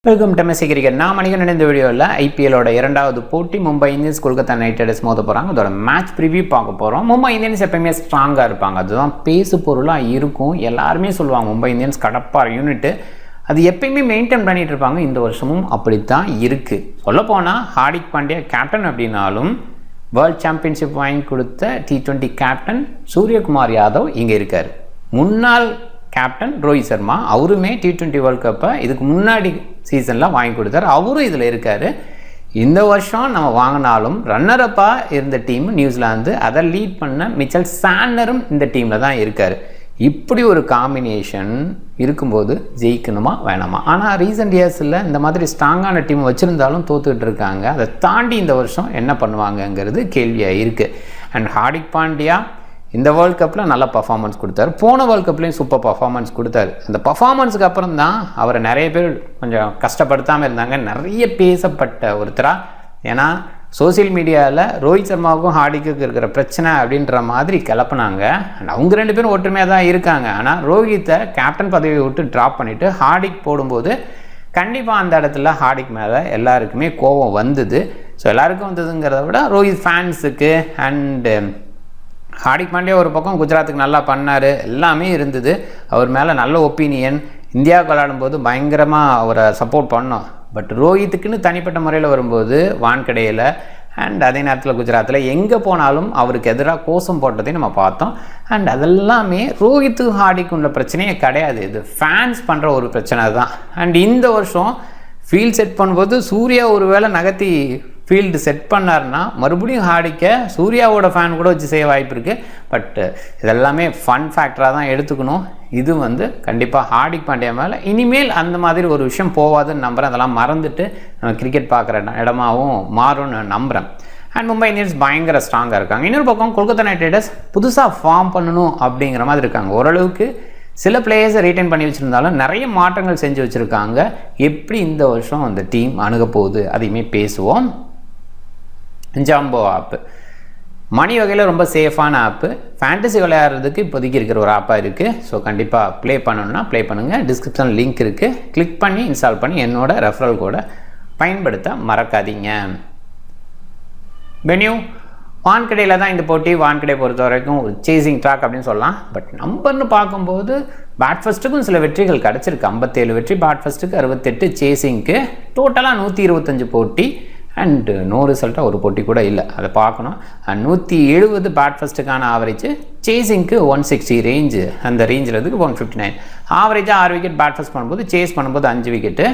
Welcome to Messi cricket. நான் மணிகண்டன். இந்த வீடியோவில் ஐபிஎல்லோட இரண்டாவது போட்டி Mumbai Indians Kolkata night Riders மோத போகிறாங்க. அதோட மேட்ச் ப்ரிவியூ பார்க்க போகிறோம். மும்பை இந்தியன்ஸ் எப்பயுமே ஸ்ட்ராங்காக இருப்பாங்க, அதுதான் பேசு பொருளாக இருக்கும். எல்லாருமே சொல்லுவாங்க மும்பை இந்தியன்ஸ் கடப்பார் யூனிட்டு, அது எப்பயுமே மெயின்டைன் பண்ணிகிட்டு இருப்பாங்க. இந்த வருஷமும் அப்படித்தான் இருக்குது. சொல்லப்போனால் ஹார்திக் பாண்டியா கேப்டன் அப்படின்னாலும் வேர்ல்ட் சாம்பியன்ஷிப் வாங்கி கொடுத்த T20 கேப்டன் சூரியகுமார் யாதவ் இங்கே இருக்கார். முன்னாள் கேப்டன் ரோஹித் சர்மா, அவருமே T20 வேர்ல்ட் கப்பை இதுக்கு முன்னாடி சீசனில் வாங்கி கொடுத்தார், அவரும் இதில் இருக்கார். இந்த வருஷம் நம்ம வாங்கினாலும் ரன்னரப்பாக இருந்த டீம் நியூசிலாந்து, அதை லீட் பண்ண மிச்சல் சாண்டரும் இந்த டீமில் தான் இருக்கார். இப்படி ஒரு காம்பினேஷன் இருக்கும்போது ஜெயிக்கணுமா வேணாமா? ஆனால் ரீசெண்ட் இயர்ஸில் இந்த மாதிரி ஸ்ட்ராங்கான டீம் வச்சுருந்தாலும் தோத்துக்கிட்டு இருக்காங்க. அதை தாண்டி இந்த வருஷம் என்ன பண்ணுவாங்கங்கிறது கேள்வியாக இருக்குது. அண்ட் ஹார்திக் பாண்டியா இந்த வேர்ல்ட் கப்பில் நல்ல பர்ஃபார்மன்ஸ் கொடுத்தாரு, போன வேர்ல்ட் கப்லேயும் சூப்பர் பர்ஃபார்மன்ஸ் கொடுத்தாரு. அந்த பர்ஃபார்மன்ஸுக்கு அப்புறம் தான் அவரை நிறைய பேர் கொஞ்சம் கஷ்டப்படுத்தாமல் இருந்தாங்க, நிறைய பேசப்பட்ட ஒருத்தராக. ஏன்னா சோசியல் மீடியாவில் ரோஹித் சர்மாவுக்கும் ஹார்திக்குக்கு இருக்கிற பிரச்சனை அப்படின்ற மாதிரி கிளப்புனாங்க. அண்ட் அவங்க ரெண்டு பேரும் ஒற்றுமையாக தான் இருக்காங்க. ஆனால் ரோஹித்தை கேப்டன் பதவியை விட்டு ட்ராப் பண்ணிவிட்டு ஹார்திக் போடும்போது கண்டிப்பாக அந்த இடத்துல ஹார்திக் மேலே எல்லாருக்குமே கோபம் வந்தது. ஸோ எல்லாருக்கும் வந்ததுங்கிறத விட ரோஹித் ஃபேன்ஸுக்கு அண்டு ஹார்திக் பாண்டியா ஒரு பக்கம் குஜராத்துக்கு நல்லா பண்ணார், எல்லாமே இருந்தது. அவர் மேலே நல்ல ஒப்பீனியன், இந்தியாவுக்கு விளையாடும்போது பயங்கரமாக அவரை சப்போர்ட் பண்ணோம். பட் ரோஹித்துக்குன்னு தனிப்பட்ட முறையில் வரும்போது வான்கடையில் அண்ட் அதே நேரத்தில் குஜராத்தில் எங்கே போனாலும் அவருக்கு எதிராக கோஷம் போட்டதையும் நம்ம பார்த்தோம். அண்ட் அதெல்லாமே ரோஹித்து ஹார்திக்கு உள்ள பிரச்சனையே கிடையாது, இது ஃபேன்ஸ் பண்ணுற ஒரு பிரச்சனை தான். அண்ட் இந்த வருஷம் ஃபீல்ட் செட் பண்ணும்போது சூர்யா ஒரு வேளை நகர்த்தி ஃபீல்டு செட் பண்ணார்னா மறுபடியும் ஹார்திக்கை சூர்யாவோட ஃபேன் கூட வச்சு செய்ய வாய்ப்பு இருக்குது. பட் இதெல்லாமே ஃபன் ஃபேக்டராக தான் எடுத்துக்கணும். இது கண்டிப்பாக ஹார்திக் பாண்டியா மேலே இனிமேல் அந்த மாதிரி ஒரு விஷயம் போகாதுன்னு நம்புகிறேன். அதெல்லாம் மறந்துட்டு நம்ம கிரிக்கெட் பார்க்குற இடமாவும் மாறும்னு நம்புகிறேன். அண்ட் மும்பை இந்தியன்ஸ் பயங்கர ஸ்ட்ராங்காக இருக்காங்க. இன்னொரு பக்கம் கொல்கத்தா நைட் ரைடர்ஸ் புதுசாக ஃபார்ம் பண்ணணும் அப்படிங்கிற மாதிரி இருக்காங்க. ஓரளவுக்கு சில பிளேயர்ஸை ரீட்டைன் பண்ணி வச்சுருந்தாலும் நிறைய மாற்றங்கள் செஞ்சு வச்சுருக்காங்க. எப்படி இந்த வருஷம் அந்த டீம் அணுக போகுது அதையுமே பேசுவோம். ஜாம்போ ஆப்பு மணி வகையில் ரொம்ப சேஃபான ஆப்பு, ஃபேண்டசி விளையாடுறதுக்கு இப்போதைக்கு இருக்கிற ஒரு ஆப்பாக இருக்குது. ஸோ கண்டிப்பாக ப்ளே பண்ணணுன்னா ப்ளே பண்ணுங்கள். டிஸ்கிரிப்ஷன் லிங்க் இருக்குது, கிளிக் பண்ணி இன்ஸ்டால் பண்ணி என்னோட ரெஃபரல் கோடை பயன்படுத்த மறக்காதீங்க. வென்யூ வான்கடையில் தான் இந்த போட்டி. வான்கடை பொறுத்த வரைக்கும் ஒரு சேசிங் ட்ராக் அப்படின்னு சொல்லலாம். பட் நம்பர்னு பார்க்கும்போது பேட் ஃபஸ்ட்டுக்கும் சில வெற்றிகள் கிடச்சிருக்கு. 57 வெற்றி பேட் ஃபஸ்ட்டுக்கு, 68 சேசிங்க்கு, டோட்டலாக 125 போட்டி அண்ட் நோ ரிசல்ட்டாக ஒரு போட்டி கூட இல்லை, அதை பார்க்கணும். அண்ட் 170 பேட் ஃபஸ்ட்டுக்கான ஆவரேஜ், சேசிங்க்கு 160 ரேஞ்சு, அந்த ரேஞ்சில் இருக்குது 159. ஆவரேஜாக 6 விக்கெட் பேட் ஃபஸ்ட் பண்ணும்போது, சேஸ் பண்ணும்போது 5 விக்கெட்டு.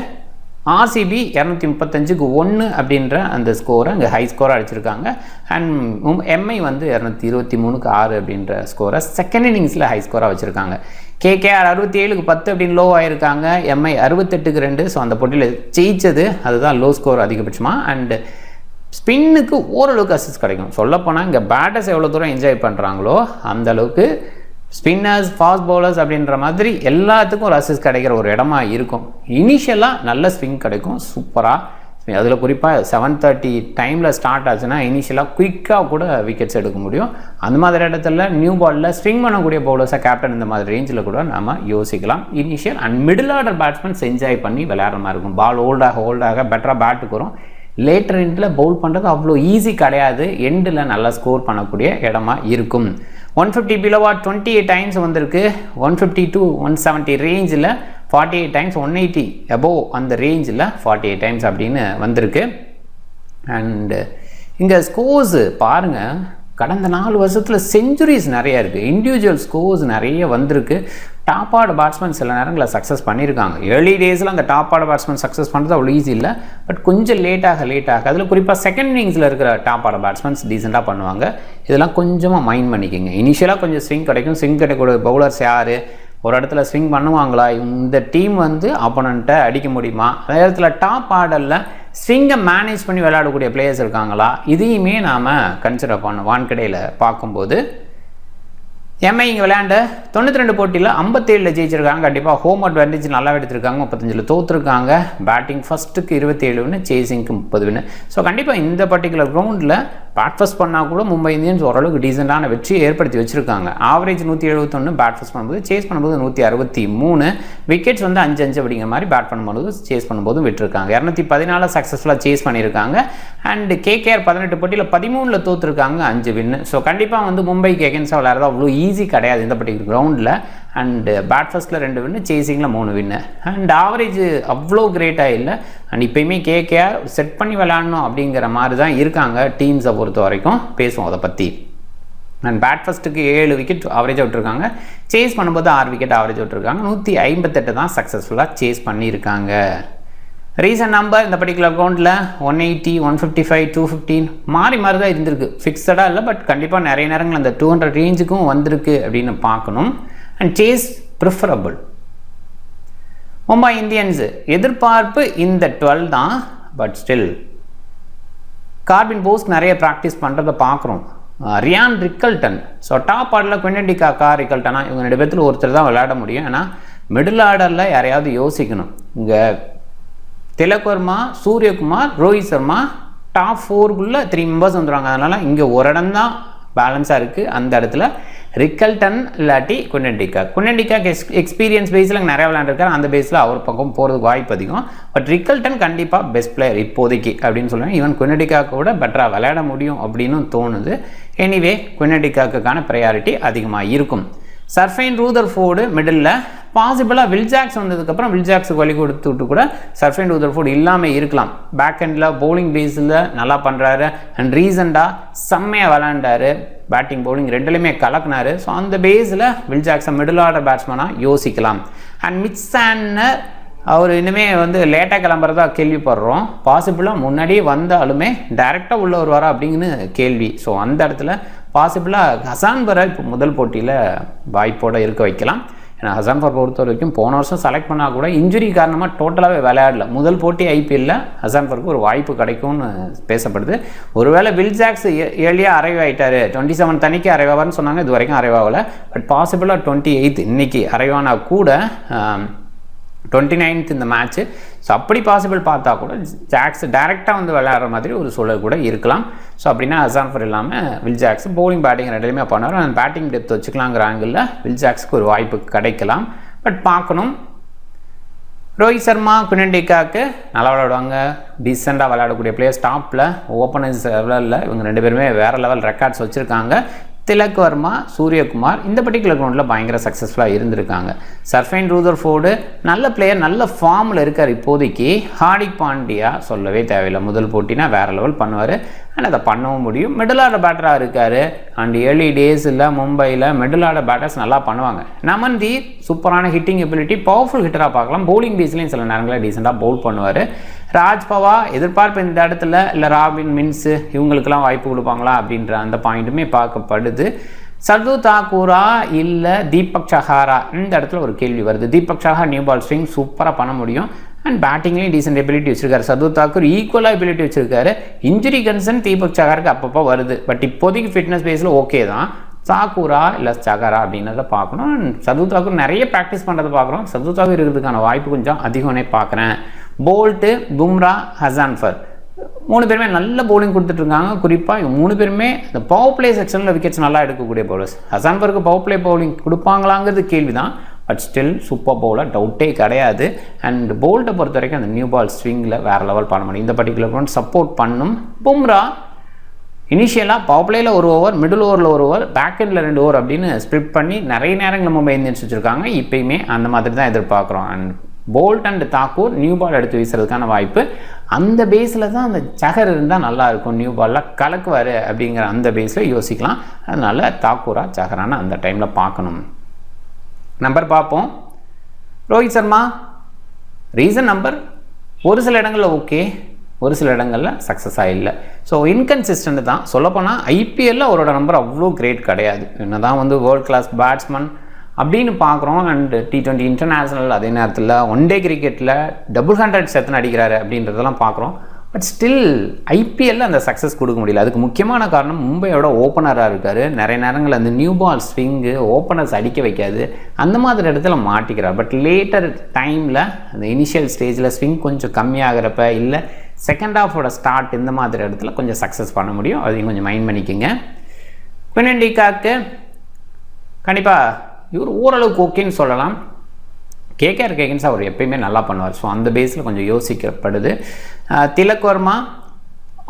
ஆர்சிபி 235க்கு 1 அப்படின்ற அந்த ஸ்கோரை அங்கே ஹை ஸ்கோராக அடிச்சிருக்காங்க. அண்ட் எம்ஐ 223க்கு 6 அப்படின்ற ஸ்கோரை செகண்ட் இன்னிங்ஸில் ஹை ஸ்கோராக வச்சுருக்காங்க. கேகேஆர் 67க்கு 10 அப்படின்னு லோ ஆகிருக்காங்க. எம்ஐ 68க்கு 2. ஸோ அந்த போட்டியில் ஜெயிச்சது அதுதான் லோ ஸ்கோர் அதிகபட்சமாக. அண்டு ஸ்பின்னுக்கு ஓரளவுக்கு அசிஸ்ட் கிடைக்கும். சொல்லப்போனால் இங்கே பேட்டர்ஸ் எவ்வளோ தூரம் என்ஜாய் பண்ணுறாங்களோ அந்தளவுக்கு ஸ்பின்னர்ஸ், ஃபாஸ்ட் பவுலர்ஸ் அப்படின்ற மாதிரி எல்லாத்துக்கும் ஒரு அசிஸ்ட் கிடைக்கிற ஒரு இடமா இருக்கும். இனிஷியலாக நல்ல ஸ்விங் கிடைக்கும் சூப்பராக. அதில் குறிப்பாக 7:30 டைமில் ஸ்டார்ட் ஆச்சுன்னா இனிஷியலாக குயிக்காக கூட விக்கெட்ஸ் எடுக்க முடியும். அந்த மாதிரி இடத்துல நியூ பாலில் ஸ்விங் பண்ணக்கூடிய பவுலர்ஸாக கேப்டன் இந்த மாதிரி ரேஞ்சில் கூட நம்ம யோசிக்கலாம். Initial and middle order batsmen enjoy பண்ணி விளையாடுற மாதிரி இருக்கும். பால் ஹோல்டாக பெட்டராக பேட்டுக்கு வரும். லேட்டர் எண்டில் பவுல் பண்ணுறது அவ்வளோ ஈஸி கிடையாது, எண்டில் நல்லா ஸ்கோர் பண்ணக்கூடிய இடமா இருக்கும். 150 பிலோவாட் 28 டைம்ஸ் வந்திருக்கு. 150 to 170 ரேஞ்சில் 48 டைம்ஸ், 180 அபோவ் அந்த ரேஞ்சில் 48 டைம்ஸ் அப்படின்னு வந்திருக்கு. அண்டு இங்கே ஸ்கோர்ஸு பாருங்கள், கடந்த 4 வருஷத்தில் செஞ்சுரிஸ் நிறைய இருக்குது, இண்டிவிஜுவல் ஸ்கோர்ஸ் நிறைய வந்திருக்கு. டாப் ஆர்டர் பேட்ஸ்மேன் சில நேரங்களில் சக்ஸஸ் பண்ணியிருக்காங்க. ஏர்லி டேஸில் அந்த டாப் ஆர்டர் பேட்ஸ்மேன் சக்ஸஸ் பண்ணுறது அவ்வளோ ஈஸி இல்லை. பட் கொஞ்சம் லேட்டாக அதில் குறிப்பாக செகண்ட் இன்னிங்ஸில் இருக்கிற டாப் ஆர்டர் பேட்ஸ்மேன்ஸ் டீசெண்டாக பண்ணுவாங்க. இதெல்லாம் கொஞ்சமாக மைண்ட் பண்ணிக்கோங்க. இனிஷியலாக கொஞ்சம் ஸ்விங் கிடைக்கும். ஸ்விங் கிடைக்கக்கூடிய பவுலர்ஸ் யார், ஒரு இடத்துல ஸ்விங் பண்ணுவாங்களா, இந்த டீம் ஆப்போனண்ட்டை அடிக்க முடியுமா, அதே இடத்துல டாப் ஆர்டரில் ஸ்விங்கை மேனேஜ் பண்ணி விளையாடக்கூடிய பிளேயர்ஸ் இருக்காங்களா, இதையுமே நாம் கன்சிடர் பண்ணோம். வான்கடையில் பார்க்கும்போது எம்ஐ இங்கே விளையாண்ட 92 போட்டியில் 57 ஜெயிச்சிருக்காங்க. கண்டிப்பாக ஹோம் அட்வான்டேஜ் நல்லா எடுத்திருக்காங்க. 35 தோற்றுருக்காங்க. பேட்டிங் ஃபஸ்ட்டுக்கு 27 வின்னு, சேசிங்க்கு 30 வின்னு. ஸோ கண்டிப்பாக இந்த பர்டிகுலர் கிரவுண்டில் பேட் ஃபஸ்ட் பண்ணால் கூட மும்பை இந்தியன்ஸ் ஓரளவுக்கு டீசெண்டான வெற்றியை ஏற்படுத்தி வச்சிருக்காங்க. ஆவரேஜ் 171 பேட் ஃபஸ்ட் பண்ணும்போது, சேஸ் பண்ணும்போது 163, விக்கெட்ஸ் வந்து 5-5 அப்படிங்கிற மாதிரி பேட் பண்ணும்போது சேஸ் பண்ணும்போது விட்டுருக்காங்க. 214 சக்ஸஸ்ஃபுல்லாக சேஸ் பண்ணியிருக்காங்க. அண்ட் கேகேஆர் 18 போட்டியில் 13 தோற்றுருக்காங்க, 5 வின்னு. ஸோ கண்டிப்பாக வந்து மும்பைக்கு எகென்ஸ்டாக விளையாடுறது அவ்வளோ ஈஸி கிடையாது இந்த பர்டிகுலர் கிரவுண்டில். அண்டு பேட் ஃபஸ்ட்டில் 2 வின்னு, சேசிங்கில் 3 வின்னு. அண்ட் ஆவரேஜ் அவ்வளோ கிரேட்டாக இல்லை. அண்ட் இப்போயுமே கேகேஆர் செட் பண்ணி விளையாடணும் அப்படிங்கிற மாதிரி தான் இருக்காங்க டீம்ஸை பொறுத்த வரைக்கும். பேசுவோம் அதை பற்றி. அண்ட் பேட் ஃபஸ்ட்டுக்கு 7 விக்கெட் ஆவரேஜாக விட்டுருக்காங்க. சேஸ் பண்ணும்போது 6 விக்கெட் ஆவரேஜ் விட்டுருக்காங்க. 158 தான் சக்ஸஸ்ஃபுல்லாக சேஸ் பண்ணியிருக்காங்க. ரீசன் நம்பர் இந்த பர்டிகுலர் அக்கௌண்ட்டில் 180, 155, 215 மாறி தான் இருந்திருக்கு. ஃபிக்ஸடாக இல்லை, பட் கண்டிப்பாக நிறைய நேரங்கள் அந்த 200 ரேஞ்சுக்கும் வந்திருக்கு அப்படின்னு பார்க்கணும். And chase preferable. Mumbai Indians எதிர்பார்ப்பு இந்த 12 தான். பட் ஸ்டில் கார்பின் போஸ்ட் நிறைய ப்ராக்டிஸ் பண்ணுறதை பார்க்குறோம். ரியான் ரிக்கல்டன், ஸோ டாப் ஆர்டரில் குவிண்டன் டி காக்கா, ரிக்கல்டனா இவங்க 2 பேர்த்தில் ஒருத்தர் தான் விளையாட முடியும். ஏன்னா மிடில் ஆர்டரில் யாரையாவது யோசிக்கணும். இங்கே திலக் வர்மா, சூரியகுமார், ரோஹித் சர்மா டாப் 4குள்ளே 3 மெம்பர்ஸ் வந்துடுவாங்க. அதனால் இங்கே ஒரு இடம் தான் பேலன்ஸாக இருக்குது. அந்த இடத்துல ரிக்கல்டன் இல்லாட்டி Quinton de Kock. Quinton de Kock experience பேஸில் நிறைய விளையாண்டுருக்காரு. அந்த பேஸில் அவர் பக்கம் போகிறதுக்கு வாய்ப்பு அதிகம். பட் ரிக்கல்டன் கண்டிப்பாக பெஸ்ட் பிளேயர் இப்போதைக்கு அப்படின்னு சொல்லுவேன். ஈவன் குவிண்டன் டி காக்கை விட பெட்டராக விளையாட முடியும் அப்படின்னு தோணுது. எனிவே குவிண்டன் டி காக்குக்கான ப்ரையாரிட்டி அதிகமாக இருக்கும். சர்ஃபைன் ரூதர்ஃபோர்டு மிடில், பாசிபிளாக வில்ஜாக்ஸ் வந்ததுக்கப்புறம் வில்ஜாக்ஸுக்கு வழி கொடுத்துட்டு கூட சர்ஃபைன் ரூதர்ஃபோர்டு இல்லாமல் இருக்கலாம். பேக் ஹெண்டில் பவுலிங் பேஸில் நல்லா பண்ணுறாரு. அண்ட் ரீசெண்டாக செம்மையாக விளையாண்டாரு. பேட்டிங் பவுலிங் ரெண்டுலையுமே கலக்குனாரு. ஸோ அந்த பேஸில் வில்ஜாக்ஸை மிடில் ஆர்டர் பேட்ஸ்மேனாக யோசிக்கலாம். அண்ட் மிட் சாண்டர் அவர் இனிமே வந்து லேட்டாக கிளம்புறதா கேள்விப்படுறோம். பாசிபிளாக முன்னாடியே வந்தாலுமே டைரெக்டாக உள்ள வருவாரா அப்படிங்கன்னு கேள்வி. ஸோ அந்த இடத்துல பாசிபிளாக ஹசான்பரை இப்போ முதல் போட்டியில் வாய்ப்போடு இருக்க வைக்கலாம். ஏன்னா ஹசான்பர் பொறுத்த வரைக்கும் போன வருஷம் செலக்ட் பண்ணால் கூட இன்ஜுரி காரணமாக டோட்டலாகவே விளையாடல. முதல் போட்டி ஐபிஎல்ல ஹசான்பருக்கு ஒரு வாய்ப்பு கிடைக்கும்னு பேசப்படுது. ஒருவேளை வில்ஜாக்ஸ் ஏர்லியாக அரைவ் ஆகிட்டார், 27 தனிக்கு அரைவாவார்னு சொன்னாங்க. இது வரைக்கும் அரைவாகலை. பட் பாசிபிளாக 28 இன்னைக்கு அரைவானா கூட 29th இந்த மேட்ச்சு. ஸோ அப்படி பாசிபிள் பார்த்தா கூட ஜாக்ஸ் டைரெக்டாக வந்து விளையாடுற மாதிரி ஒரு சூழல் கூட இருக்கலாம். ஸோ அப்படின்னா ஹசான்பர் இல்லாமல் வில்ஜாக்ஸ் பவுலிங் பேட்டிங் ரெண்டுலையுமே பண்ணுவார். அந்த பேட்டிங் டெப்த் வச்சுக்கலாங்கிற ஆங்கிளில் வில்ஜாக்ஸுக்கு ஒரு வாய்ப்பு கிடைக்கலாம். பட் பார்க்கணும். Rohit Sharma, Quinton de Kock நல்லா விளையாடுவாங்க. டீசெண்டாக விளையாடக்கூடிய பிளேயர்ஸ். டாப்பில் ஓப்பனர்ஸ் லெவலில் இவங்க 2 பேருமே வேறு லெவல் ரெக்கார்ட்ஸ் வச்சுருக்காங்க. திலக் வர்மா, சூரியகுமார் இந்த பர்டிகுலர் கிரவுண்டில் பயங்கர சக்ஸஸ்ஃபுல்லாக இருந்திருக்காங்க. சர்ஃபைன் ரூதர்ஃபோர்டு நல்ல பிளேயர், நல்ல ஃபார்மில் இருக்கார் இப்போதைக்கு. ஹார்திக் பாண்டியா சொல்லவே தேவையில்லை. முதல் போட்டினா வேறு லெவல் பண்ணுவார். அண்ட் அதை பண்ணவும் முடியும். மிடில் ஆர்டர் பேட்டராக இருக்கார். அண்ட் ஏர்லி டேஸில் மும்பையில் மிடில் ஆர்டர் பேட்டர்ஸ் நல்லா பண்ணுவாங்க. நமன்தீர் சூப்பரான ஹிட்டிங் எபிலிட்டி, பவர்ஃபுல் ஹிட்டராக பார்க்கலாம். பவுலிங் பேஸ்லேயும் சில நேரங்களில் டீசெண்டாக பவுல் பண்ணுவார். ராஜ்பவா எதிர்பார்ப்பு இந்த இடத்துல இல்லை ராபின் மின்ஸு இவங்களுக்கெல்லாம் வாய்ப்பு கொடுப்பாங்களா அப்படின்ற அந்த பாயிண்ட்டுமே பார்க்கப்படுது. சர்து தாக்கூரா இல்லை தீபக் சஹாரா இந்த இடத்துல ஒரு கேள்வி வருது. தீபக் சஹா நியூ பால் ஸ்விங் சூப்பராக பண்ண முடியும். அண்ட் பேட்டிங்லேயும் டீசென்ட் எபிலிட்டி வச்சிருக்காரு. சர்து தாக்கூர் ஈக்குவலாக எபிலிட்டி வச்சிருக்காரு. இன்ஜுரி கன்சர்ன் தீபக் சஹாருக்கு அப்பப்போ வருது. பட் இப்போதைக்கு ஃபிட்னஸ் பேஸில் ஓகே தான். தாக்கூரா இல்லை சஹாரா அப்படின்றத பார்க்கணும். சர்து தாக்கூர் நிறைய ப்ராக்டிஸ் பண்ணுறதை பார்க்குறோம். சர்து தாக்கூர் இருக்கிறதுக்கான வாய்ப்பு கொஞ்சம் அதிகம்னே பார்க்குறேன். போல்ட்டு, பும்ரா, ஹசான்பர் 3 பேருமே நல்ல பவுலிங் கொடுத்துட்ருக்காங்க. குறிப்பாக இவங்க 3 பேருமே இந்த பவர் பிளே செக்ஷனில் விக்கெட்ஸ் நல்லா எடுக்கக்கூடிய பவுலர்ஸ். ஹசான்பருக்கு பவர் பிளே பவுலிங் கொடுப்பாங்களாங்கிறது கேள்வி தான். பட் ஸ்டில் சூப்பர் பவுலர், டவுட்டே கிடையாது. அண்ட் போல்ட்டை பொறுத்த வரைக்கும் அந்த நியூ பால் ஸ்விங்கில் வேறு லெவல் பண்ண முடியும். இந்த பர்டிகுலர் கிரவுண்ட் சப்போர்ட் பண்ணும். பும்ரா இனிஷியலாக பவர் பிளேயில் 1 ஓவர், மிடில் ஓவரில் 1 ஓவர், பேக் எண்டில் 2 ஓவர் அப்படின்னு ஸ்ப்ளிட் பண்ணி நிறைய நேரங்கள் மும்பை இந்தியன்ஸ் வச்சுருக்காங்க. இப்போயுமே அந்த மாதிரி தான் எதிர்பார்க்குறோம். And Boult and Thakur new ball எடுத்து வீசுறதுக்கான வாய்ப்பு. அந்த பேஸில் தான் அந்த சஹர் இருந்தால் நல்லாயிருக்கும். நியூ பாலில் கலக்குவார் அப்படிங்கிற அந்த பேஸில் யோசிக்கலாம். அதனால் தாக்கூரா சஹரான அந்த டைமில் பார்க்கணும். நம்பர் பார்ப்போம். ரோஹித் சர்மா ரீசன் நம்பர் ஒரு சில இடங்களில் ஓகே, ஒரு சில இடங்களில் சக்ஸஸாக இல்லை. ஸோ இன்கன்சிஸ்டன்ட் தான். சொல்லப்போனால் ஐபிஎல்லில் அவரோட நம்பர் அவ்வளோ கிரேட் கிடையாது. என்ன தான் வந்து வேர்ல்ட் கிளாஸ் பேட்ஸ்மேன் அப்படின்னு பார்க்குறோம். அண்ட் T20 இன்டர்நேஷ்னல், அதே நேரத்தில் 1 டே கிரிக்கெட்டில் 100 எத்தனை அடிக்கிறாரு அப்படின்றதெல்லாம் பார்க்குறோம். பட் ஸ்டில் ஐபிஎல்ல அந்த சக்ஸஸ் கொடுக்க முடியல. அதுக்கு முக்கியமான காரணம் மும்பையோட ஓப்பனராக இருக்கார். நிறைய நேரங்கள் அந்த நியூ பால் ஸ்விங்கு ஓப்பனர்ஸ் அடிக்க வைக்காது, அந்த மாதிரி இடத்துல மாட்டிக்கிறார். பட் லேட்டர் டைமில் அந்த இனிஷியல் ஸ்டேஜில் ஸ்விங் கொஞ்சம் கம்மியாகிறப்ப இல்லை செகண்ட் ஹாஃபோட ஸ்டார்ட் இந்த மாதிரி இடத்துல கொஞ்சம் சக்ஸஸ் பண்ண முடியும். அதையும் கொஞ்சம் மைண்ட் பண்ணிக்கோங்க. குவின் டி காக்கு கண்டிப்பாக இவர் ஓரளவுக்கு ஓகேன்னு சொல்லலாம். கேகேஆர் கேகன்ஸ் அவர் எப்பயுமே நல்லா பண்ணுவார். ஸோ அந்த பேஸில் கொஞ்சம் யோசிக்கப்படுது. திலக் வர்மா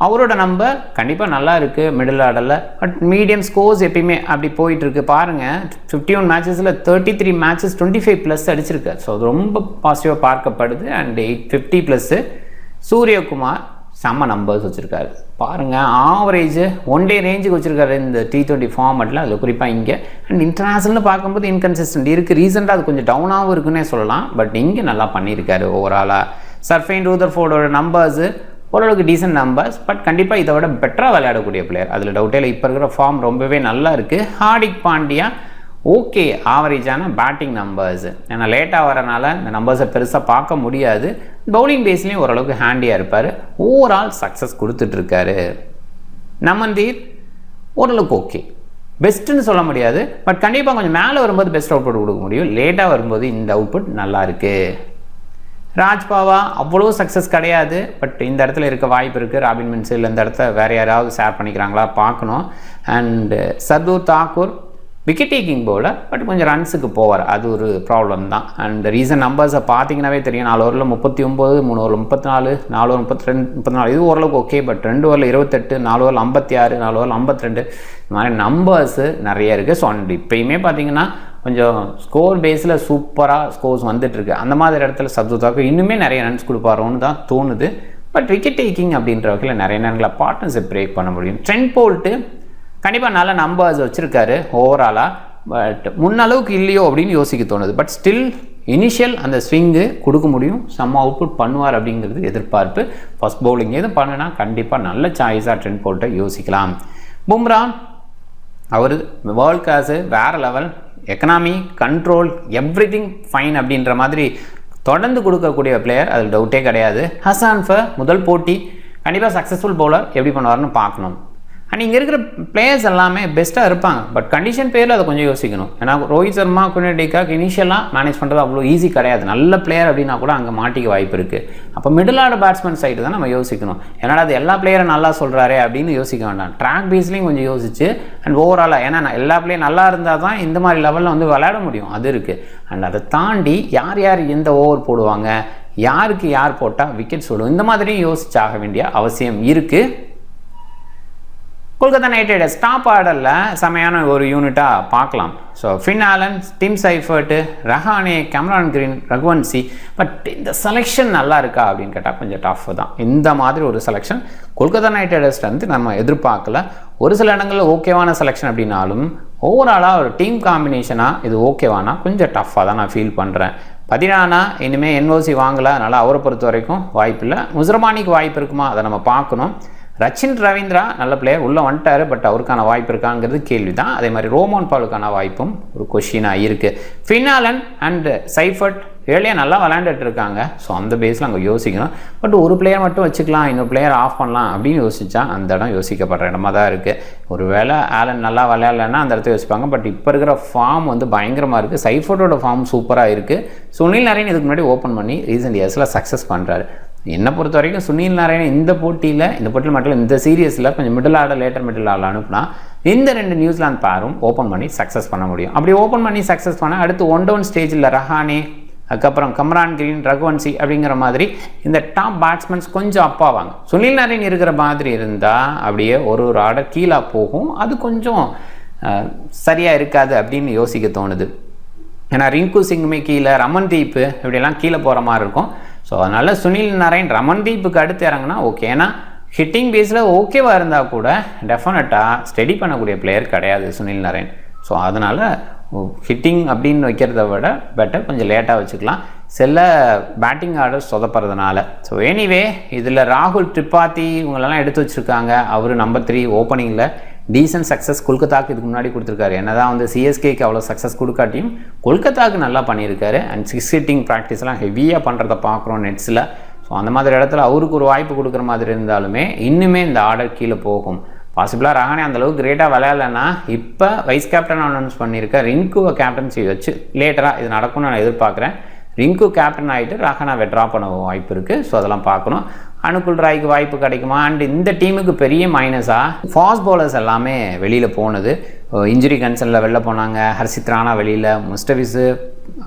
அவரோட நம்பர் கண்டிப்பாக நல்லா இருக்குது மிடில் ஆர்டரில். பட் மீடியம் ஸ்கோர்ஸ் எப்பயுமே அப்படி போயிட்டுருக்கு. பாருங்கள் 51 மேட்சஸில் 33 மேட்சஸ் 25+ அடிச்சிருக்கார். ஸோ அது ரொம்ப பாசிட்டிவாக பார்க்கப்படுது. அண்ட் 850+. சூரியகுமார் செம்ம நம்பர்ஸ் வச்சுருக்காரு. பாருங்கள் ஆவரேஜ் ஒன் டே ரேஞ்சுக்கு வச்சுருக்காரு இந்த T20 ஃபார்மெட்டில். அதில் குறிப்பாக இங்கே அண்ட் இன்டர்நேஷ்னல் பார்க்கும்போது இன்கன்சிஸ்டன்ட் இருக்குது. ரீசெண்டாக அது கொஞ்சம் டவுனாகவும் இருக்குன்னே சொல்லலாம். பட் இங்கே நல்லா பண்ணியிருக்காரு ஓவராலாக. சர்ஃபைன் ரூதர்ஃபோர்டோட நம்பர்ஸு ஓரளவுக்கு டீசென்ட் நம்பர்ஸ். பட் கண்டிப்பாக இதை விட பெட்டராக விளையாடக்கூடிய பிளேயர், அதில் டவுட்டே இல்லை. இப்போ இருக்கிற ஃபார்ம் ரொம்பவே நல்லா இருக்குது. ஹார்திக் பாண்டியா ஓகே ஆவரேஜான பேட்டிங் நம்பர்ஸ். ஏன்னா லேட்டாக வரனால இந்த நம்பர்ஸை பெருசாக பார்க்க முடியாது. பவுலிங் பேஸ்லேயும் ஓரளவுக்கு ஹேண்டியாக இருப்பார். Overall success கொடுத்துட்ருக்காரு. நமந்தீர் ஓரளவுக்கு ஓகே, பெஸ்ட்டுன்னு சொல்ல முடியாது. பட் கண்டிப்பாக கொஞ்சம் மேலே வரும்போது பெஸ்ட் அவுட்புட் கொடுக்க முடியும். லேட்டாக வரும்போது இந்த அவுட்புட் நல்லா இருக்குது. ராஜ்பாவா அவ்வளோ சக்ஸஸ் கிடையாது. பட் இந்த இடத்துல இருக்க வாய்ப்பு இருக்குது. ராபின் மின்சில் இந்த இடத்த வேறு யாராவது ஷேர் பண்ணிக்கிறாங்களா பார்க்கணும். And Shardul Thakur wicket taking bowler. But கொஞ்சம் ரன்ஸுக்கு போவார், அது ஒரு ப்ராப்ளம் தான். அண்ட் ரீசன் நம்பர்ஸை பார்த்தீங்கன்னாவே தெரியும். 4 ஓவரில் 39, 3 ஓவரில் 34, 4 ஓவர் 32, 34 இது ஓரளவுக்கு ஓகே. பட் 2 ஓவரில் 28, 4 ஓவரில் 56, 4 ஓவரில் 52 இந்த மாதிரி நம்பர்ஸு நிறைய இருக்குது. ஸோ அண்ட் இப்போயுமே பார்த்தீங்கன்னா கொஞ்சம் ஸ்கோர் பேஸில் சூப்பராக ஸ்கோர்ஸ் வந்துட்டுருக்கு. அந்த மாதிரி இடத்துல சப்துதாக்கு இன்னுமே நிறைய ரன்ஸ் கொடுப்பாரோன்னு தான் தோணுது. பட் விக்கெட் டேக்கிங் அப்படின்ற வகையில் நிறைய நேரங்களில் பார்ட்னர்ஷிப் பிரேக் பண்ண முடியும். ட்ரெண்ட் போல்ட்டு கண்டிப்பாக நல்ல நம்பர்ஸ் வச்சுருக்காரு ஓவராலாக. பட் முன்னளவுக்கு இல்லையோ அப்படின்னு யோசிக்க தோணுது. பட் ஸ்டில் இனிஷியல் அந்த ஸ்விங்கு கொடுக்க முடியும், செம்ம அவுட்புட் பண்ணுவார் அப்படிங்கிறது எதிர்பார்ப்பு. ஃபஸ்ட் பவுலிங் எதுவும் பண்ணுனா கண்டிப்பாக நல்ல சாய்ஸாக ட்ரெண்ட் போல்ட்டை யோசிக்கலாம். பும்ரா அவர் வேர்ல்ட் கிளாஸு, வேறு level, economy control everything fine அப்படின்ற மாதிரி தொடர்ந்து கொடுக்கக்கூடிய பிளேயர், அதில் டவுட்டே கிடையாது. ஹசான் முதல் போட்டி கண்டிப்பாக சக்ஸஸ்ஃபுல் பவுலர் எப்படி பண்ணுவார்னு பார்க்கணும். அண்ட் இங்கே இருக்கிற பிளேயர்ஸ் எல்லாமே பெஸ்ட்டாக இருப்பாங்க. பட் கண்டிஷன் பேரில் அதை கொஞ்சம் யோசிக்கணும். ஏன்னா Rohit Sharma, Quinton de Kock இனிஷியலாக மேனேஜ் பண்ணுறது அவ்வளோ ஈஸி கிடையாது. நல்ல பிளேயர் அப்படின்னா கூட அங்கே மாட்டிக்க வாய்ப்பு இருக்குது. அப்போ மிடில் ஆர்டர் பேட்ஸ்மேன் சைடு தான் நம்ம யோசிக்கணும். ஏன்னா அது எல்லா பிளேயரும் நல்லா சொல்கிறாரே அப்படின்னு யோசிக்க வேண்டாம். ட்ராக் பேஸ்லேயும் கொஞ்சம் யோசிச்சு அண்ட் ஓவராலாக ஏன்னா எல்லா பிளேயரும் நல்லா இருந்தால் தான் இந்த மாதிரி லெவலில் வந்து விளையாட முடியும், அது இருக்குது. அண்ட் அதை தாண்டி யார் யார் எந்த ஓவர் போடுவாங்க, யாருக்கு யார் போட்டால் விக்கெட் சொல்லுவோம், இந்த மாதிரியும் யோசிச்சாக வேண்டிய அவசியம் இருக்குது. கொல்கத்தா நைட் ரைடர்ஸ் டாப் ஆர்டரில் செமையான ஒரு யூனிட்டாக பார்க்கலாம். So Finn Allen, Tim Seifert, Rahane, Cameron Green, Raghuvanshi. But இந்த செலெக்ஷன் நல்லா இருக்கா அப்படின்னு கேட்டால் கொஞ்சம் டஃப் தான். இந்த மாதிரி ஒரு செலெக்ஷன் கொல்கத்தா நைட் ரைடர்ஸ்ட்டு வந்து நம்ம எதிர்பார்க்கல. ஒரு சில இடங்களில் ஓகேவான செலெக்ஷன் அப்படின்னாலும் ஓவராலாக ஒரு டீம் காம்பினேஷனாக இது ஓகேவானா கொஞ்சம் டஃப்பாக தான் நான் ஃபீல் பண்ணுறேன். பதினானா இனிமேல் என்ஓசி வாங்கலை, அதனால் அவரை பொறுத்த வரைக்கும் வாய்ப்பு இல்லை. முஸ்ரமானிக்கு வாய்ப்பு இருக்குமா அதை நம்ம பார்க்கணும். ரச்சின் ரவீந்திரா நல்ல பிளேயர், உள்ளே வந்துட்டார். பட் அவருக்கான வாய்ப்பு இருக்காங்கிறது கேள்வி தான். அதே மாதிரி ரோமன் பாலுக்கான வாய்ப்பும் ஒரு கொஷினாக இருக்குது. ஃபின்னாலன் அண்டு சைஃபர்ட் ஏழையாக நல்லா விளையாண்டுட்டு இருக்காங்க. ஸோ அந்த பேஸில் அங்கே யோசிக்கணும். பட் ஒரு பிளேயர் மட்டும் வச்சுக்கலாம், இன்னொரு பிளேயர் ஆஃப் பண்ணலாம் அப்படின்னு யோசிச்சா அந்த இடம் யோசிக்கப்படுற இடமா தான் இருக்குது. ஒரு வேளை ஆலன் நல்லா விளையாடலைன்னா அந்த இடத்த யோசிப்பாங்க. பட் இப்போ இருக்கிற ஃபார்ம் வந்து பயங்கரமாக இருக்குது. சைஃபர்ட்டோட ஃபார்ம் சூப்பராக இருக்குது. சுனில் நரேன் இதுக்கு முன்னாடி ஓப்பன் பண்ணி ரீசெண்ட் இயர்ஸில் சக்ஸஸ் பண்ணுறாரு. என்னை பொறுத்த வரைக்கும் சுனில் நாராயணன் இந்த போட்டியில் மட்டும் இந்த சீரியஸில் கொஞ்சம் middle order, later middle order அனுப்புனா இந்த 2 நியூசிலாந்து பேரும் ஓப்பன் பண்ணி சக்ஸஸ் பண்ண முடியும். அப்படி ஓப்பன் பண்ணி சக்ஸஸ் பண்ணால் அடுத்து 1 டவுன் ஸ்டேஜில் ரஹானே, அதுக்கப்புறம் கம்ரான் கிரீன், ரகுவன்சி அப்படிங்கிற மாதிரி இந்த டாப் பேட்ஸ்மேன்ஸ் கொஞ்சம் அப்பாவாங்க. சுனில் நாராயண் இருக்கிற மாதிரி இருந்தால் அப்படியே ஒரு ஆர்டர் கீழே போகும். அது கொஞ்சம் சரியாக இருக்காது அப்படின்னு யோசிக்க தோணுது. ஏன்னா ரிங்கு சிங்குமே கீழே, ரமன்தீப் இப்படியெல்லாம் கீழே போகிற மாதிரி இருக்கும். ஸோ அதனால் சுனில் நாராயண் ரமன்தீப்புக்கு அடுத்து இறங்கினா ஓகே. ஏன்னா ஹிட்டிங் பேஸில் ஓகேவாக இருந்தால் கூட டெஃபினட்டாக ஸ்டடி பண்ணக்கூடிய பிளேயர் கிடையாது சுனில் நாராயண். ஸோ அதனால் ஹிட்டிங் அப்படின்னு வைக்கிறத விட பெட்டர் கொஞ்சம் லேட்டாக வச்சுக்கலாம், சில பேட்டிங் ஆர்டர்ஸ் சொதப்படுறதுனால. ஸோ எனிவே இதில் ராகுல் திரிபாதி இவங்களெல்லாம் எடுத்து வச்சுருக்காங்க. அவர் நம்பர் 3 ஓப்பனிங்கில் டீசன்ட் சக்ஸஸ் கொல்கத்தாவுக்கு இதுக்கு முன்னாடி கொடுத்துருக்காரு. என்ன தான் வந்து சிஎஸ்கேக்கு அவ்வளோ சக்ஸஸ் கொடுக்காட்டியும் கொல்கத்தாவுக்கு நல்லா பண்ணியிருக்காரு. அண்ட் 6 ஹிட்டிங் ப்ராக்டிஸ்லாம் ஹெவியாக பண்ணுறத பார்க்குறோம் நெட்ஸில். ஸோ ஸோ அந்த மாதிரி இடத்துல அவருக்கு ஒரு வாய்ப்பு கொடுக்குற மாதிரி இருந்தாலுமே இன்னுமே இந்த ஆர்டர் கீழே போகும். பாசிபிளாக ரஹானே அந்தளவுக்கு கிரேட்டாக விளையாடலைன்னா இப்போ வைஸ் கேப்டன் அனௌன்ஸ் பண்ணியிருக்க ரிங்குவை கேப்டன்சி வச்சு லேட்டராக இது நடக்கும்னு நான் எதிர்பார்க்குறேன். ரிங்கு கேப்டன் ஆகிட்டு ரஹானாவை ட்ரா பண்ண வாய்ப்பு இருக்குது. ஸோ அதெல்லாம் பார்க்கணும். அனுகுல் ராய்க்கு வாய்ப்பு கிடைக்குமா? அண்ட் இந்த டீமுக்கு பெரிய மைனஸாக ஃபாஸ்ட் பவுலர்ஸ் எல்லாமே வெளியில் போனது. இன்ஜுரி கன்சர்னில் வெளில போனாங்க. ஹர்ஷித் ராணா வெளியில், முஸ்டபிஸு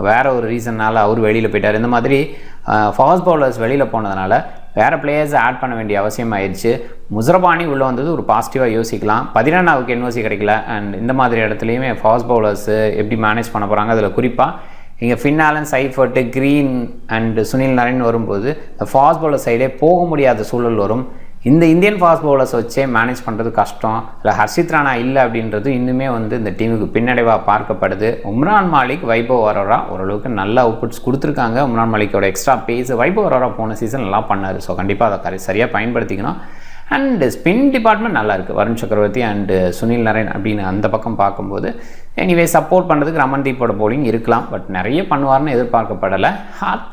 வேறு ஒரு ரீசன்னால் அவர் வெளியில் போயிட்டார். இந்த மாதிரி ஃபாஸ்ட் பவுலர்ஸ் வெளியில் போனதுனால வேறு பிளேயர்ஸை ஆட் பண்ண வேண்டிய அவசியம் ஆயிடுச்சு. முஸ்ரபானி உள்ளே வந்தது ஒரு பாசிட்டிவாக யோசிக்கலாம். 14வது என்ஓசி கிடைக்கல. அண்ட் இந்த மாதிரி இடத்துலையுமே ஃபாஸ்ட் பவுலர்ஸு எப்படி மேனேஜ் பண்ண போகிறாங்க. அதில் குறிப்பாக இங்கே Finn Allen, Seifert, Green and Sunil Narine வரும்போது இந்த ஃபாஸ்ட் பவுலர் சைடே போக முடியாத சூழல் வரும். இந்த இந்தியன் ஃபாஸ்ட் பவுலர்ஸ் வச்சே மேனேஜ் பண்ணுறது கஷ்டம். இல்லை ஹர்ஷித் ராணா இல்லை அப்படின்றது இன்னுமே இந்த டீமுக்கு பின்னடைவாக பார்க்கப்படுது. உம்ரான் மாலிக், வைபவ் அரோரா ஓரளவுக்கு நல்ல அவுட்புட்ஸ் கொடுத்துருக்காங்க. உம்ரான் மாலிக்கோட எக்ஸ்ட்ரா பேஸ் வைபவ் அரோரா போன சீசன் நல்லா பண்ணார். ஸோ கண்டிப்பாக அதை சரியாக பயன்படுத்திக்கணும். அண்டு ஸ்பின் டிபார்ட்மெண்ட் நல்லா இருக்குது. வருண் சக்கரவர்த்தி அண்டு சுனில் நரேன் அப்படின்னு அந்த பக்கம் பார்க்கும்போது எனிவே சப்போர்ட் பண்ணுறதுக்கு ரமன்தீப்போட போலிங் இருக்கலாம். பட் நிறைய பண்ணுவார்னு எதிர்பார்க்கப்படலை.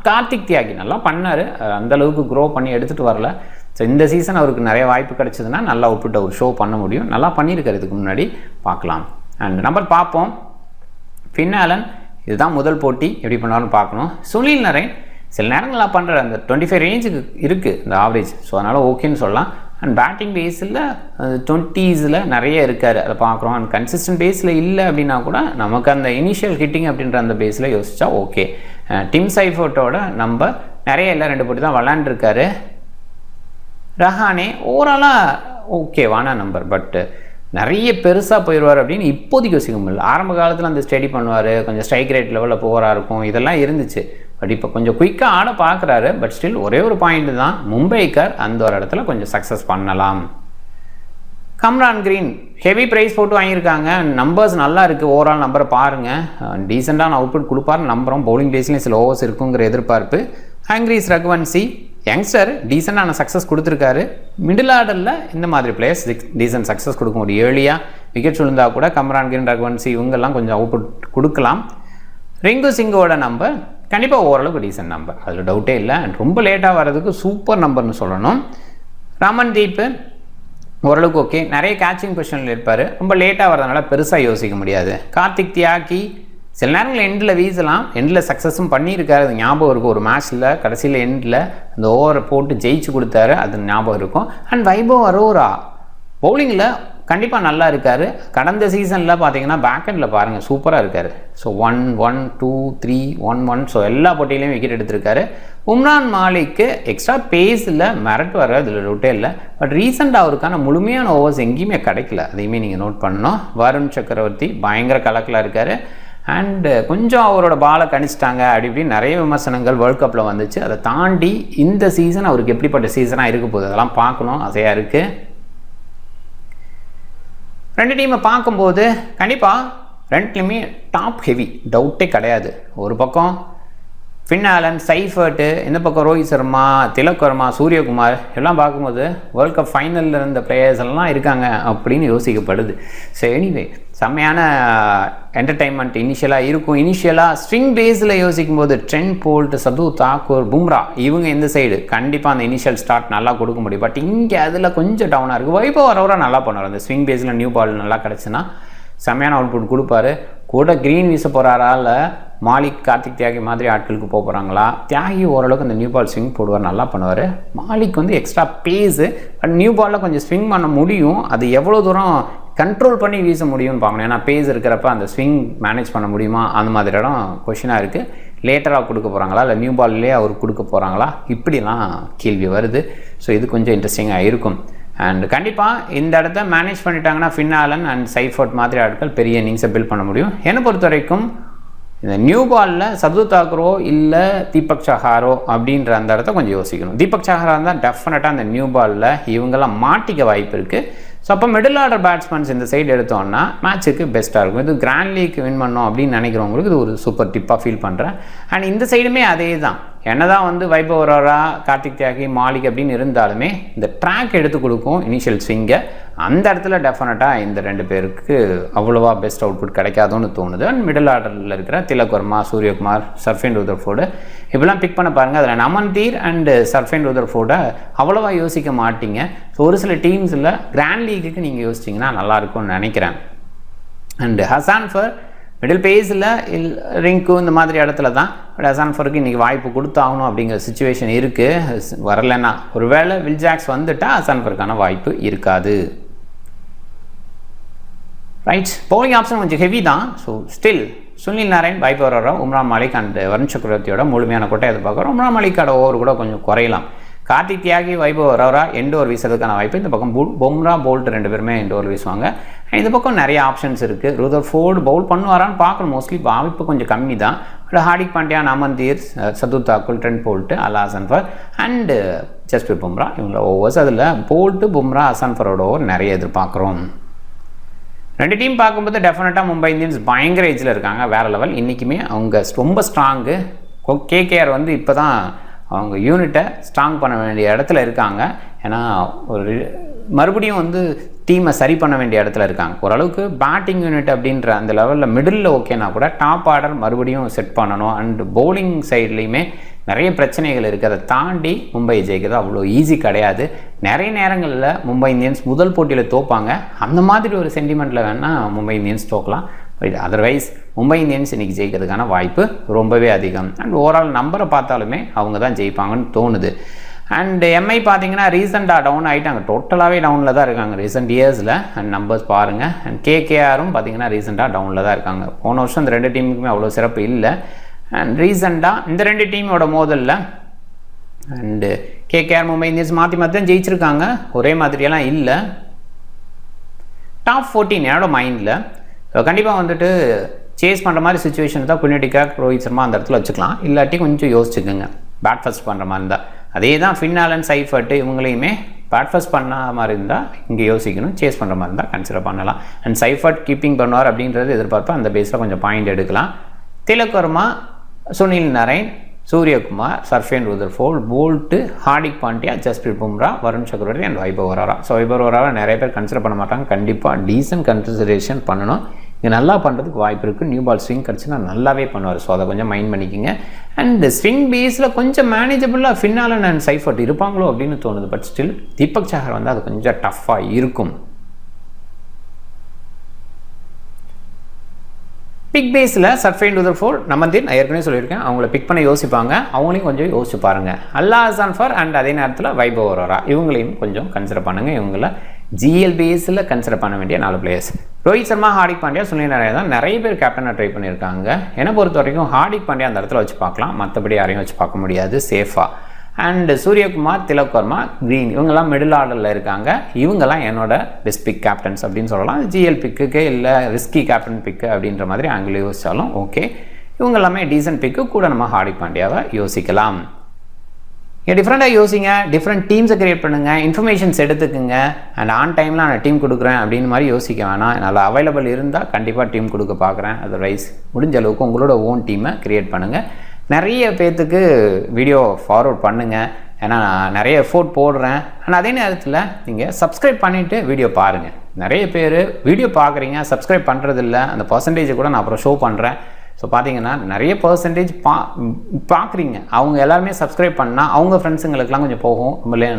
கார்த்திக் தியாகி நல்லா பண்ணார். அந்தளவுக்கு க்ரோ பண்ணி எடுத்துகிட்டு வரல. ஸோ இந்த சீசன் அவருக்கு நிறைய வாய்ப்பு கிடச்சிதுன்னா நல்லா அவுட்புட் அவர் ஷோ பண்ண முடியும். நல்லா பண்ணியிருக்காரு. இதுக்கு முன்னாடி பார்க்கலாம். அண்ட் நம்பர் பார்ப்போம். ஃபின் ஆலன் இதுதான் முதல் போட்டி, எப்படி பண்ணாலும் பார்க்கணும். சுனில் நரேன் சில நேரங்களாக பண்ணுற அந்த 25 ரேஞ்சுக்கு இருக்குது இந்த ஆவரேஜ். ஸோ அதனால் ஓகேன்னு சொல்லலாம். அண்ட் பேட்டிங் பேஸில் 20s நிறைய இருக்கார், அதை பார்க்குறோம். அண்ட் கன்சிஸ்டன்ட் பேஸில் இல்லை அப்படின்னா கூட நமக்கு அந்த இனிஷியல் ஹிட்டிங் அப்படின்ற அந்த பேஸில் யோசிச்சா ஓகே. டிம் சைஃபர்ட்டோட நம்பர் நிறைய இல்லை, 2 போட்டி தான் விளாண்டுருக்காரு. ரஹானே ஓவராலாக ஓகேவான நம்பர், பட் நிறைய பெருசாக போயிடுவார் அப்படின்னு இப்போதைக்கு யோசிக்க முடியல. ஆரம்ப காலத்தில் அந்த ஸ்டடி பண்ணுவார், கொஞ்சம் ஸ்ட்ரைக் ரேட் லெவலில் போகிறா இருக்கும், இதெல்லாம் இருந்துச்சு. பட் இப்போ கொஞ்சம் குயிக்காக ஆட பார்க்குறாரு. பட் ஸ்டில் ஒரே ஒரு பாயிண்ட் தான், மும்பைக்கர் அந்த ஒரு இடத்துல கொஞ்சம் சக்ஸஸ் பண்ணலாம். கம்ரான் கிரீன் ஹெவி ப்ரைஸ் போட்டு வாங்கியிருக்காங்க. நம்பர்ஸ் நல்லா இருக்குது. ஓவரால் நம்பரை பாருங்கள், டீசெண்டான அவுட்புட் கொடுப்பாரு. நம்பரும் பவுலிங் பேஸ்லேயும் சில ஓவர்ஸ் இருக்குங்கிற எதிர்பார்ப்பு. ஹங்க்ரீஸ் ரகுவன்சி யங்ஸ்டர் டீசெண்டான சக்ஸஸ் கொடுத்துருக்காரு. மிடில் ஆர்டரில் இந்த மாதிரி பிளேயர்ஸ் டீசென்ட் சக்ஸஸ் கொடுக்க முடியும். ஏர்லியாக விக்கெட் விழுந்தா கூட கம்ரான் கிரீன், ரகுவன்சி இவங்கெல்லாம் கொஞ்சம் அவுட்புட் கொடுக்கலாம். ரிங்கு சிங்கோட நம்பர் கண்டிப்பாக ஓரளவுக்கு டீசென்ட் நம்பர், அதில் டவுட்டே இல்லை. அண்ட் ரொம்ப லேட்டாக வர்றதுக்கு சூப்பர் நம்பர்னு சொல்லணும். ரமன்தீப் ஓரளவுக்கு ஓகே, நிறைய கேட்சிங் பொசிஷனில் இருப்பார். ரொம்ப லேட்டாக வரதுனால பெருசாக யோசிக்க முடியாது. கார்த்திக் தியாகி சில நேரங்களில் எண்டில் வீசலாம், எண்டில் சக்ஸஸும் பண்ணியிருக்காரு. அது ஞாபகம் இருக்கும். ஒரு மேட்ச்சில் கடைசியில் எண்டில் அந்த ஓவரை போட்டு ஜெயிச்சு கொடுத்தாரு, அது ஞாபகம் இருக்கும். அண்ட் வைபவ் அரோரா பவுலிங்கில் கண்டிப்பாக நல்லா இருக்கார். கடந்த சீசனில் பார்த்தீங்கன்னா பேக்கெண்டில் பாருங்கள் சூப்பராக இருக்கார். ஸோ 1-1, 2-3, 1-1 ஸோ எல்லா போட்டியிலையும் விக்கெட் எடுத்திருக்காரு. உம்ரான் மாலிக்கு எக்ஸ்ட்ரா பேஸில் மிரட்டு வர அதில் டவுட்டே இல்லை. பட் ரீசெண்டாக அவருக்கான முழுமையான ஓவர்ஸ் எங்கேயுமே கிடைக்கல, அதையுமே நீங்கள் நோட் பண்ணணும். வருண் சக்கரவர்த்தி பயங்கர கலக்கில் இருக்கார். அண்டு கொஞ்சம் அவரோட பாலை கணிச்சிட்டாங்க அப்படி இப்படி நிறைய விமர்சனங்கள் வேர்ல்ட் கப்பில் வந்துச்சு. அதை தாண்டி இந்த சீசன் அவருக்கு எப்படிப்பட்ட சீசனாக இருக்க போகுது அதெல்லாம் பார்க்கணும், ஆசையாக இருக்குது. 2 டீமை பார்க்கும்போது கண்டிப்பாக 2லையுமே டாப் ஹெவி, டவுட்டே கிடையாது. ஒரு பக்கம் ஃபின் ஆலன், சைஃபர்ட்டு, இந்த பக்கம் ரோஹித் சர்மா, திலக் வர்மா, சூரியகுமார் எல்லாம் பார்க்கும்போது வேர்ல்ட் கப் ஃபைனலில் இருந்த பிளேயர்ஸ் எல்லாம் இருக்காங்க அப்படின்னு யோசிக்கப்படுது. ஸோ எனிவே செம்மையான என்டர்டைன்மெண்ட் இனிஷியலாக இருக்கும். இனிஷியலாக ஸ்விங் பேஸில் யோசிக்கும் போது ட்ரெண்ட் போல்ட், சர்துல் தாக்கூர், பும்ரா இவங்க இந்த சைடு கண்டிப்பாக அந்த இனிஷியல் ஸ்டார்ட் நல்லா கொடுக்க முடியும். பட் இங்கே அதில் கொஞ்சம் டவுனாக இருக்குது. வைபவ் அரோரா நல்லா பண்ணுவார். அந்த ஸ்விங் பேஸில் நியூ பால் நல்லா கிடச்சுன்னா செம்மையான அவுட்புட் கொடுப்பாரு. கூட க்ரீன் வீச போகிறாரா இல்லை மாலிக், கார்த்திக் தியாகி மாதிரி ஆட்களுக்கு போகிறாங்களா? தியாகி ஓரளவுக்கு அந்த நியூ பால் ஸ்விங் போடுவார், நல்லா பண்ணுவார். Malik extra pace, but new பாலில் கொஞ்சம் ஸ்விங் பண்ண முடியும். அது எவ்வளோ தூரம் கண்ட்ரோல் பண்ணி வீச முடியும்னு பார்க்கணும். ஏன்னா பேஸ் இருக்கிறப்ப அந்த ஸ்விங் மேனேஜ் பண்ண முடியுமா, அந்த மாதிரி இடம் கொஷினாக இருக்குது. லேட்டராக கொடுக்க போகிறாங்களா இல்லை நியூ பால்லே அவர் கொடுக்க போகிறாங்களா, இப்படிலாம் கேள்வி வருது. ஸோ இது கொஞ்சம் இன்ட்ரெஸ்டிங்காக இருக்கும். அண்ட் கண்டிப்பாக இந்த இடத்த மேனேஜ் பண்ணிட்டாங்கன்னா ஃபின் ஆலன் அண்ட் சைஃபர்ட் மாதிரி ஆட்கள் பெரிய இன்னிங்ஸை பில்ட் பண்ண முடியும். என்னை பொறுத்த வரைக்கும் இந்த நியூ பாலில் சர்துல் தாக்கூரோ இல்லை தீபக் சஹாரோ அப்படின்ற அந்த இடத்த கொஞ்சம் யோசிக்கணும். தீபக் சஹாரா தான் டெஃபினட்டாக அந்த நியூ பாலில் இவங்கெல்லாம் மாட்டிக்க வாய்ப்பு இருக்குது. ஸோ அப்போ மிடில் ஆர்டர் பேட்ஸ்மேன்ஸ் இந்த சைடு எடுத்தோன்னா மேட்ச்சுக்கு பெஸ்ட்டாக இருக்கும். இது கிராண்ட் லீக் வின் பண்ணோம் அப்படின்னு நினைக்கிறவங்களுக்கு இது ஒரு சூப்பர் டிப்பாக ஃபீல் பண்ணுறேன். அண்ட் இந்த சைடுமே அதே தான். என்னதான் வைபவ் அரோரா, கார்த்திக் தியாகி, மாலிக் அப்படின்னு இருந்தாலுமே இந்த ட்ராக் எடுத்து கொடுக்கும் இனிஷியல் ஸ்விங்கை. அந்த இடத்துல டெஃபினட்டாக இந்த 2 பேருக்கு அவ்வளோவா பெஸ்ட் அவுட்புட் கிடைக்காதுன்னு தோணுது. அண்ட் மிடில் ஆர்டரில் இருக்கிற திலக் வர்மா, சூரியகுமார், சர்ஃபின் ருதர்ஃபோர்டு இப்படிலாம் பிக் பண்ண பாருங்கள். அதில் நமன்தீர் அண்டு சர்ஃபேன் ருதர்ஃபோர்டை அவ்வளோவா யோசிக்க மாட்டீங்க. ஸோ ஒரு சில டீம்ஸில் கிராண்ட் லீக்குக்கு நீங்கள் யோசிச்சிங்கன்னா நல்லாயிருக்கும்னு நினைக்கிறேன். அண்டு ஹசான்ஃபர் மிடில் பேஸில் ரிங்கு இந்த மாதிரி இடத்துல தான். பட் ஹசான்ஃபருக்கு இன்றைக்கி வாய்ப்பு கொடுத்தாகணும் அப்படிங்கிற சுச்சுவேஷன் இருக்குது. வரலைன்னா ஒருவேளை வில் ஜாக்ஸ் வந்துட்டால் ஹசான்ஃபருக்கான வாய்ப்பு இருக்காது. ரைட், பவுலிங் ஆப்ஷன் கொஞ்சம் ஹெவி தான். ஸோ ஸ்டில் சுனில் நாராயண், வைபவ் ஓவராக, உம்ரான் மாலிக் அண்ட் வருண் சக்கரவர்த்தியோட முழுமையான கொட்டை எதிர்பார்க்குறோம். உம்ரான் மாலிக்கோட ஓவர் கூட கொஞ்சம் குறையலாம். கார்த்திக் தியாகி, வைபவ் ஓவரா எண்டோர் வீசுறதுக்கான வாய்ப்பு. இந்த பக்கம் பும்ரா, போல்ட் 2 பேருமே எண்டோர் வீசுவாங்க. இந்த பக்கம் நிறைய ஆப்ஷன்ஸ் இருக்குது. ருதர்ஃபோர்டு பவுல் பண்ணுவாரான்னு பார்க்கணும். மோஸ்ட்லி வாய்ப்பு கொஞ்சம் கம்மி தான். But Hardik Pandya, Naman Dhir, Shardul Thakur, Trent Boult, Allah Ghazanfar and Jasprit Bumrah இவங்களோட ஓவர்ஸ். அதில் போல்ட்டு, பும்ரா, ஹசன்ஃபரோட ஓவர் நிறைய எதிர்பார்க்குறோம். 2 டீம் பார்க்கும்போது டெஃபினட்டாக மும்பை இந்தியன்ஸ் பயங்கர ஏஜில் இருக்காங்க, வேறு லெவல். இன்றைக்குமே அவங்க ரொம்ப ஸ்ட்ராங்கு. கேகேஆர் வந்து இப்போ தான் அவங்க யூனிட்டை ஸ்ட்ராங் பண்ண வேண்டிய இடத்துல இருக்காங்க. ஏன்னா ஒரு மறுபடியும் வந்து டீமை சரி பண்ண வேண்டிய இடத்துல இருக்காங்க. ஓரளவுக்கு பேட்டிங் யூனிட் அப்படின்ற அந்த லெவலில் மிடில் ஓகேனா கூட டாப் ஆர்டர் மறுபடியும் செட் பண்ணணும். அண்டு பவுலிங் சைட்லேயுமே நிறைய பிரச்சனைகள் இருக்குது. அதை தாண்டி மும்பை ஜெயிக்கிறது அவ்வளோ ஈஸி கிடையாது. நிறைய நேரங்களில் மும்பை இந்தியன்ஸ் முதல் போட்டியில் தோப்பாங்க. அந்த மாதிரி ஒரு சென்டிமெண்ட்டில் வேணால் மும்பை இந்தியன்ஸ் தோக்கலாம். அதர்வைஸ் மும்பை இந்தியன்ஸ் இன்றைக்கி ஜெயிக்கிறதுக்கான வாய்ப்பு ரொம்பவே அதிகம். அண்ட் ஓவரால் நம்பரை பார்த்தாலுமே அவங்க தான் ஜெயிப்பாங்கன்னு தோணுது. அண்ட் எம்ஐ பார்த்தீங்கன்னா ரீசெண்டாக டவுன் ஆகிட்டாங்க. டோட்டலாகவே டவுனில் தான் இருக்காங்க ரீசெண்ட் இயர்ஸில். அண்ட் நம்பர்ஸ் பாருங்கள். அண்ட் கேகேஆரும் பார்த்தீங்கன்னா ரீசெண்டாக டவுனில் தான் இருக்காங்க. போன வருஷம் இந்த 2 டீமுக்குமே அவ்வளோ சிறப்பு இல்லை. அண்ட் ரீசெண்டாக இந்த 2 டீமோட மோதலில் அண்டு கேகேஆர், மும்பை இந்தியன்ஸ் மாற்றி தான் ஜெயிச்சிருக்காங்க. ஒரே மாதிரியெல்லாம் இல்லை. டாப் 14 என்னோட மைண்டில் கண்டிப்பாக வந்துட்டு சேஸ் பண்ணுற மாதிரி சுச்சுவேஷன் தான். குனிடிகா, ரோஹித் சர்மா அந்த இடத்துல வச்சுக்கலாம். இல்லாட்டி கொஞ்சம் யோசிச்சுக்கோங்க பேட் ஃபர்ஸ்ட் பண்ணுற மாதிரி இருந்தால். அதே தான் ஃபின் ஆலன், சைஃபர்ட் இவங்களையுமே பேட் ஃபர்ஸ்ட் பண்ண மாதிரி இருந்தால் இங்கே யோசிக்கணும். சேஸ் பண்ணுற மாதிரி இருந்தால் கன்சிடர் பண்ணலாம். அண்ட் சைஃபர்ட் கீப்பிங் பண்ணுவார் அப்படின்றது எதிர்பார்ப்பேன். அந்த பேஸில் கொஞ்சம் பாயிண்ட் எடுக்கலாம். திலக் வர்மா, சுனில் நாராயண், சூரியகுமார், சர்ஃபேன் ருதர்ஃபோர்டு, போல்ட்டு, ஹார்திக் பாண்டியா, ஜஸ்பிரித் பும்ரா, வருண் சக்கரவர்த்தி அண்ட் வைபவ் ஓவரா. ஸோ வைபவ் ஓவராவை நிறைய பேர் கன்சிடர் பண்ண மாட்டாங்க. கண்டிப்பாக டீசன்ட் கன்சிடரேஷன் பண்ணணும். இங்கே நல்லா பண்ணுறதுக்கு வாய்ப்பு இருக்குது. நியூ பால் ஸ்விங் கிடச்சுன்னா நல்லாவே பண்ணுவார். ஸோ அதை கொஞ்சம் மைண்ட் பண்ணிக்கோங்க. அண்ட் ஸ்விங் பேஸில் கொஞ்சம் மேனேஜபிளாக ஃபின் ஆலன் அண்ட் சைஃபர்ட் இருப்பாங்களோ அப்படின்னு தோணுது. பட் ஸ்டில் தீபக் சஹர் வந்து அது கொஞ்சம் டஃப்பாக இருக்கும். பிக் பேஸில் சர்ஃபேன் ருதர்ஃபோர்டு, நமன்தீர் நான் ஏற்கனவே சொல்லியிருக்கேன். அவங்கள பிக் பண்ண யோசிப்பாங்க. அவங்களையும் கொஞ்சம் யோசிச்சு பாருங்கள். அல் ஹசன்ஃபர் அண்ட் அதே நேரத்தில் வைபவ் ஓவரா இவங்களையும் கொஞ்சம் கன்சிடர் பண்ணுங்கள். இவங்கள ஜிஎல் பேஸில் கன்சிடர் பண்ண வேண்டிய 4 பிளேயர்ஸ். ரோஹித் சர்மா, ஹார்திக் பாண்டியா, சுனில் நாராயண் தான் நிறைய பேர் கேப்டனாக ட்ரை பண்ணியிருக்காங்க. என்னை பொறுத்த வரைக்கும் ஹார்திக் பாண்டியா அந்த இடத்துல வச்சு பார்க்கலாம். மற்றபடி யாரையும் வச்சு பார்க்க முடியாது சேஃபாக. அண்ட் சூரியகுமார், திலக் வர்மா, கிரீன் இவங்கெல்லாம் மிடில் ஆர்டரில் இருக்காங்க. இவங்கெல்லாம் என்னோட பெஸ்ட் பிக் கேப்டன்ஸ் அப்படின்னு சொல்லலாம். ஜிஎல் பிக்குக்கு இல்லை ரிஸ்கி கேப்டன் பிக்கு அப்படின்ற மாதிரி ஆங்கிள் யோசித்தாலும் ஓகே. இவங்க எல்லாமே டீசன்ட் பிக்கு. கூட நம்ம ஹார்திக் பாண்டியாவை யோசிக்கலாம். டிஃப்ரெண்ட்டாக யோசிங்க. டிஃப்ரெண்ட் டீம்ஸை கிரியேட் பண்ணுங்கள். இன்ஃபர்மேஷன்ஸ் எடுத்துக்குங்க. அண்ட் ஆன் டைமில் நான் டீம் கொடுக்குறேன் அப்படின்னு மாதிரி யோசிக்க வேணாம். நல்லா அவைலபிள் இருந்தால் கண்டிப்பாக டீம் கொடுக்க பார்க்குறேன். அதர்வைஸ் முடிஞ்ச அளவுக்கு உங்களோட ஓன் டீமை க்ரியேட் பண்ணுங்கள். நிறைய பேர்த்துக்கு வீடியோ ஃபார்வர்ட் பண்ணுங்கள். ஏன்னா நான் நிறைய எஃபோர்ட் போடுறேன். ஆனால் அதே நேரத்தில் நீங்கள் சப்ஸ்கிரைப் பண்ணிவிட்டு வீடியோ பாருங்கள். நிறைய பேர் வீடியோ பார்க்குறீங்க, சப்ஸ்கிரைப் பண்ணுறதில்ல. அந்த பர்சன்டேஜை கூட நான் அப்புறம் ஷோ பண்ணுறேன். ஸோ பார்த்தீங்கன்னா நிறைய பர்சன்டேஜ் பார்க்குறீங்க. அவங்க எல்லாருமே சப்ஸ்கிரைப் பண்ணால் அவங்க ஃப்ரெண்ட்ஸுங்களுக்கெல்லாம் கொஞ்சம் போகும்.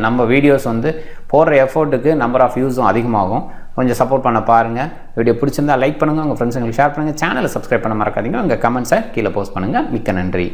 நம்ம வீடியோஸ் வந்து போடுற எஃபோர்ட்டுக்கு நம்பர் ஆஃப் வியூஸும் அதிகமாகும். கொஞ்சம் சப்போர்ட் பண்ண பாருங்கள். வீடியோ பிடிச்சிருந்தா லைக் பண்ணுங்கள். உங்கள் ஃப்ரெண்ட்ஸுங்களுக்கு ஷேர் பண்ணுங்கள். சேனலை சப்ஸ்கிரைப் பண்ண மறக்காதீங்க. உங்கள் கமெண்ட்ஸை கீழே போஸ்ட் பண்ணுங்கள். மிக்க நன்றி.